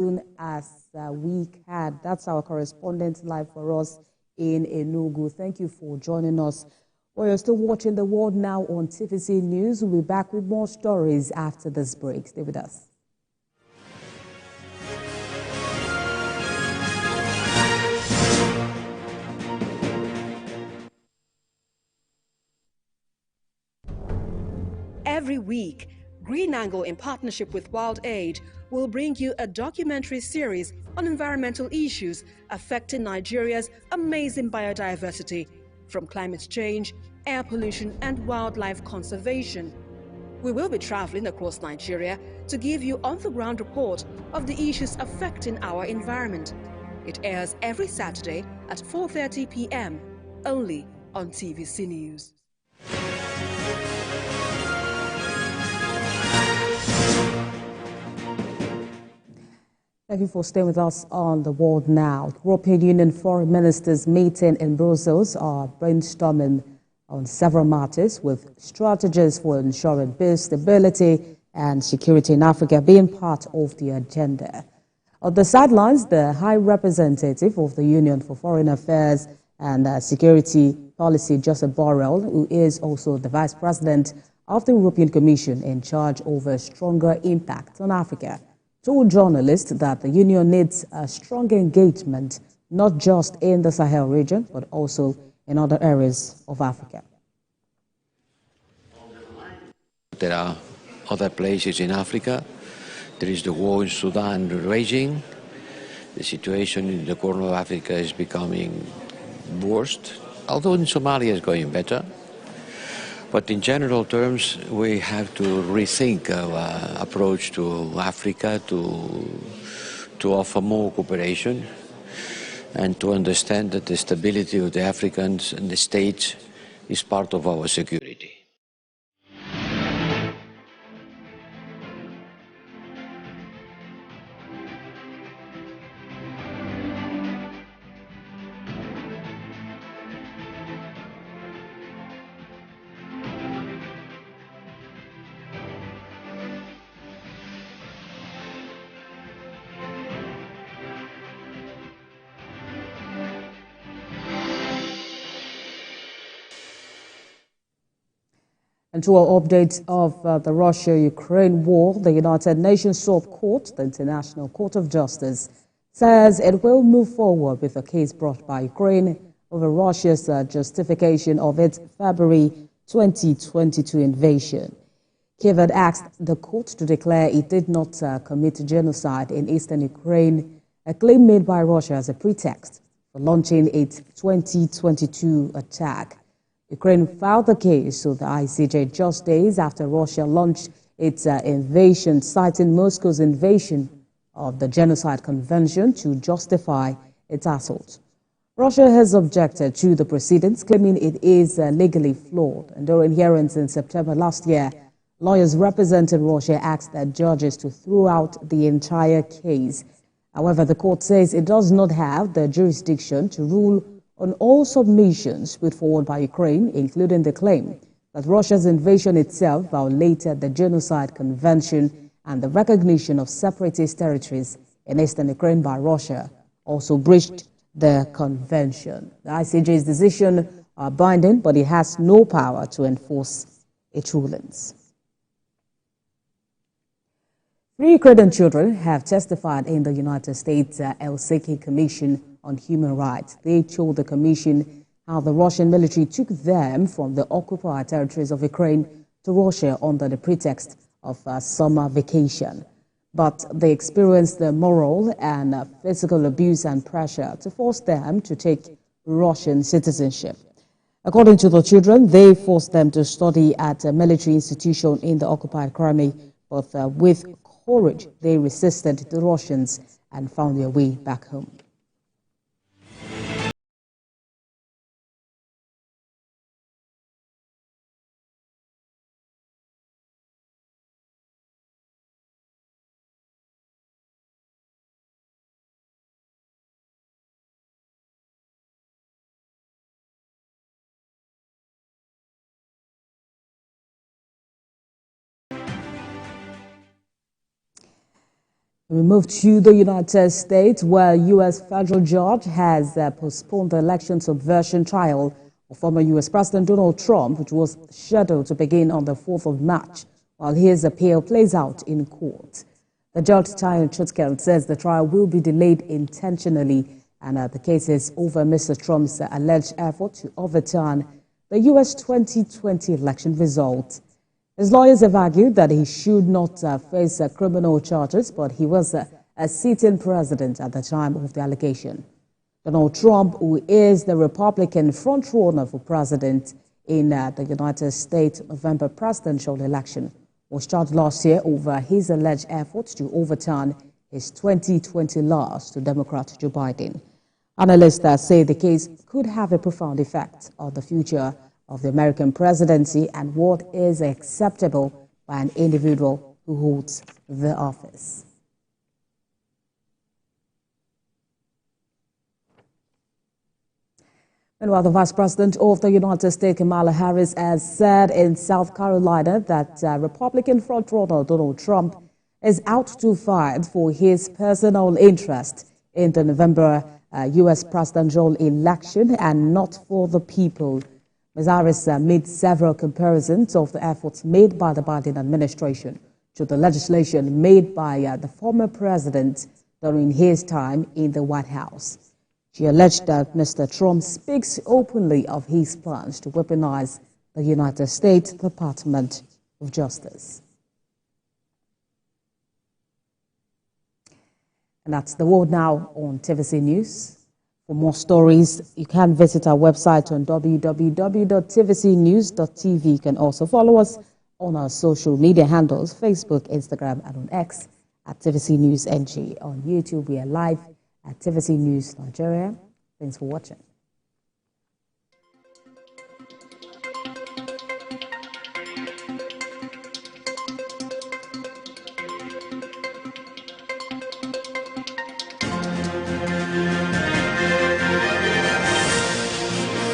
soon as we can. That's our correspondent live for us in Enugu. Thank you for joining us. Well, you're still watching The World Now on TVC News. We'll be back with more stories after this break. Stay with us. Every week, Green Angle, in partnership with Wild Aid, will bring you a documentary series on environmental issues affecting Nigeria's amazing biodiversity, from climate change, air pollution, and wildlife conservation. We will be traveling across Nigeria to give you on-the-ground report of the issues affecting our environment. It airs every Saturday at 4:30 p.m. only on TVC News. Thank you for staying with us on The World Now. European Union foreign ministers meeting in Brussels are brainstorming on several matters, with strategies for ensuring peace, stability and security in Africa being part of the agenda. On the sidelines, the High Representative of the Union for Foreign Affairs and Security Policy, Joseph Borrell, who is also the Vice President of the European Commission in charge of a stronger impact on Africa, told journalists that the Union needs a stronger engagement, not just in the Sahel region, but also in other areas of Africa. There are other places in Africa. There is the war in Sudan raging. The situation in the Corner of Africa is becoming worse, although in Somalia is going better. But in general terms, we have to rethink our approach to Africa, to offer more cooperation, and to understand that the stability of the Africans and the states is part of our security. And to our update of the Russia-Ukraine war, the United Nations Sub-Court, the International Court of Justice, says it will move forward with a case brought by Ukraine over Russia's justification of its February 2022 invasion. Kiev had asked the court to declare it did not commit genocide in eastern Ukraine, a claim made by Russia as a pretext for launching its 2022 attack. Ukraine filed the case to the ICJ just days after Russia launched its invasion, citing Moscow's invasion of the Genocide Convention to justify its assault. Russia has objected to the proceedings, claiming it is legally flawed. And during hearings in September last year, lawyers representing Russia asked the judges to throw out the entire case. However, the court says it does not have the jurisdiction to rule on all submissions put forward by Ukraine, including the claim that Russia's invasion itself violated the Genocide Convention and the recognition of separatist territories in eastern Ukraine by Russia also breached the convention. The ICJ's decision are binding, but it has no power to enforce its rulings. 3 Ukrainian children have testified in the United States Helsinki Commission on Human Rights. They told the commission how the Russian military took them from the occupied territories of Ukraine to Russia under the pretext of summer vacation. But they experienced the moral and physical abuse and pressure to force them to take Russian citizenship. According to the children, they forced them to study at a military institution in the occupied Crimea, but with courage, they resisted the Russians and found their way back home. We move to the United States, where a U.S. federal judge has postponed the election subversion trial of former U.S. President Donald Trump, which was scheduled to begin on the 4th of March, while his appeal plays out in court. The judge, Tayon Chutkan, says the trial will be delayed intentionally, and the case is over Mr. Trump's alleged effort to overturn the U.S. 2020 election result. His lawyers have argued that he should not face criminal charges, but he was a sitting president at the time of the allegation. Donald Trump, who is the Republican frontrunner for president in the United States November presidential election, was charged last year over his alleged efforts to overturn his 2020 loss to Democrat Joe Biden. Analysts say the case could have a profound effect on the future of the American presidency and what is acceptable by an individual who holds the office. Meanwhile, the Vice President of the United States, Kamala Harris, has said in South Carolina that Republican frontrunner Donald Trump is out to fight for his personal interest in the November U.S. presidential election and not for the people. Ms. Harris made several comparisons of the efforts made by the Biden administration to the legislation made by the former president during his time in the White House. She alleged that Mr. Trump speaks openly of his plans to weaponize the United States Department of Justice. And that's the world now on TVC News. For more stories, you can visit our website on www.tvcnews.tv. You can also follow us on our social media handles, Facebook, Instagram, and on X at TVC News NG. On YouTube, we are live at TVC News Nigeria. Thanks for watching.